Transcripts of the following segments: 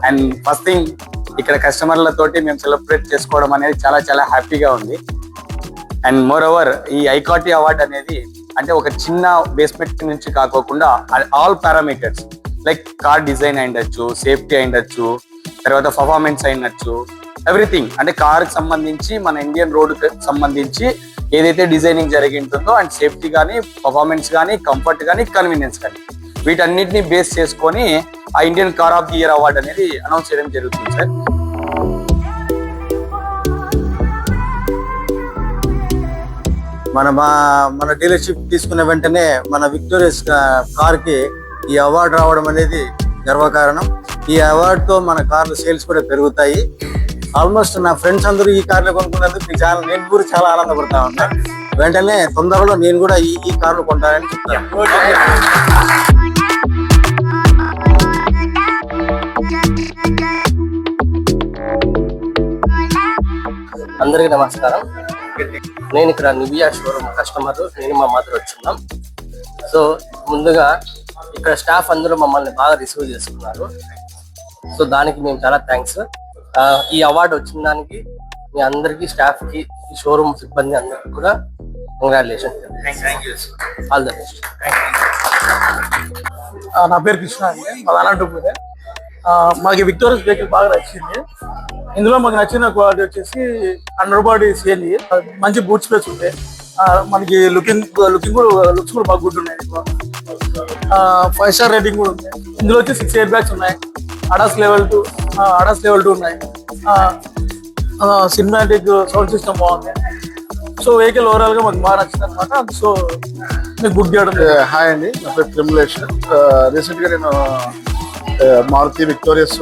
And first thing ఇక్కడ కస్టమర్లతోటి మేము celebrate చేసుకోవడం అనేది చాలా చాలా హ్యాపీగా ఉంది. అండ్ మోర్ ఓవర్ ఈ ఐకాటి అవార్డ్ అనేది అంటే ఒక చిన్న బేస్మెంట్ నుంచి కాకోకుండా all parameters like car design అయిండొచ్చు, సేఫ్టీ అయిండొచ్చు, తర్వాత పర్ఫార్మెన్స్ అయినచ్చు, ఎవ్రీథింగ్ అంటే కార్కి సంబంధించి మన ఇండియన్ రోడ్కి సంబంధించి ఏదైతే డిజైనింగ్ జరిగి ఉంటుందో అండ్ సేఫ్టీ కానీ, పర్ఫార్మెన్స్ కానీ, కంఫర్ట్ కానీ, కన్వీనియన్స్ కానీ వీటన్నిటిని బేస్ చేసుకొని ఆ Indian car of the year award అనేది అనౌన్స్ చేయడం జరుగుతుంది సార్. మన డీలర్షిప్ తీసుకున్న వెంటనే మన విక్టోరియస్ కార్కి ఈ అవార్డు రావడం అనేది గర్వకారణం. ఈ అవార్డుతో మన కార్లు సేల్స్ కూడా పెరుగుతాయి. ఆల్మోస్ట్ నా ఫ్రెండ్స్ అందరూ ఈ కార్లు కొనుక్కున్నందుకు నేను కూడా చాలా ఆనందపడతా ఉన్నా. వెంటనే తొందరలో నేను కూడా ఈ కార్లు కొంటానని చెప్తాను. అందరికీ నమస్కారం. నేను ఇక్కడ నివియా షోరూమ్ కస్టమర్, నేను మా మదర్ వచ్చున్నాం. సో ముందుగా ఇక్కడ స్టాఫ్ అందరూ మమ్మల్ని బాగా రిసీవ్ చేసుకున్నారు. సో దానికి మేము చాలా థ్యాంక్స్. ఈ అవార్డు వచ్చిన దానికి మీ అందరికీ, స్టాఫ్కి, ఈ షోరూమ్ సిబ్బంది అందరికీ కూడా కంగ్రాచులేషన్. All the best. నా పేరు కృష్ణ అండి, మాది అనంతపురే. మాకు విక్టోరియస్ వెహికల్ బాగా నచ్చింది. ఇందులో మాకు నచ్చిన క్వాలిటీ వచ్చేసి అండర్ బాడీ సిఎన్జి, మంచి బూట్ స్పేస్ ఉంటాయి. మనకి లుక్స్ కూడా బాగా గుడ్ ఉన్నాయి. 5 స్టార్ రేటింగ్ కూడా ఉంది. ఇందులో వచ్చి 6 ఎయిర్ బ్యాగ్స్ ఉన్నాయి. అడాస్ లెవెల్ 2 ఉన్నాయి. సినిమాటిక్ సౌండ్ సిస్టమ్ బాగుంది. సో వెహికల్ ఓవరాల్ గా మాకు బాగా నచ్చింది అనమాట. సో మీకు బుక్ చేయడం. హాయ్ అండి, నా పేరు త్రిములేషన్. రీసెంట్ గా నేను Maruti Victoris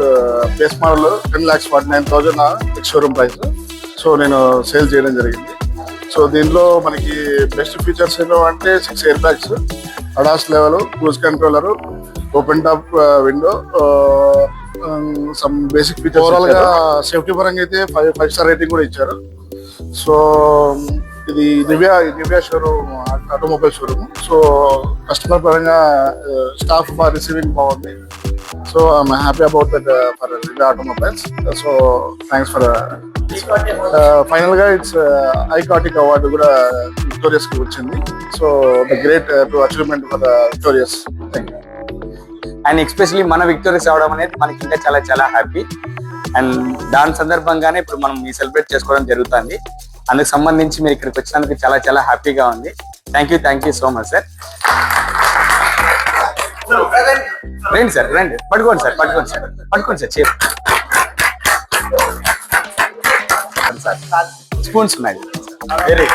base model 10,49,000 ex showroom price. So నేను సేల్ చేయడం జరిగింది. సో దీంట్లో మనకి బెస్ట్ ఫీచర్స్ ఏంటో అంటే 6 air bags, ADAS level, cruise controller, open top window, some basic features. Overall గా సేఫ్టీ పరంగా అయితే 5 స్టార్ రేటింగ్ కూడా ఇచ్చారు. సో ఇది Nivea showroom, automobile showroom. So customer పరంగా స్టాఫ్ బాగా రిసీవింగ్ బాగుంది. So I'm happy about that for Nivea automobiles. So thanks for final గా ఇట్స్ ఐకాటిక్ అవార్డు కూడా విక్టోరియస్ కి వచ్చింది. So the great achievement for victorious. Thank you. And especially మన victorious అవడం అనేది మనకి ఇంకా చాలా చాలా హ్యాపీ. అండ్ దాని సందర్భంగానే ఇప్పుడు మనం ఈ సెలబ్రేట్ చేసుకోవడం జరుగుతుంది. అందుకు సంబంధించి మీరు ఇక్కడికి వచ్చినందుకు చాలా చాలా హ్యాపీగా ఉంది. Thank you so much sir. రండి సార్, రండి, పట్టుకోండి సార్ చేరు సార్. స్పూన్స్ ఉన్నాయి. వెరీ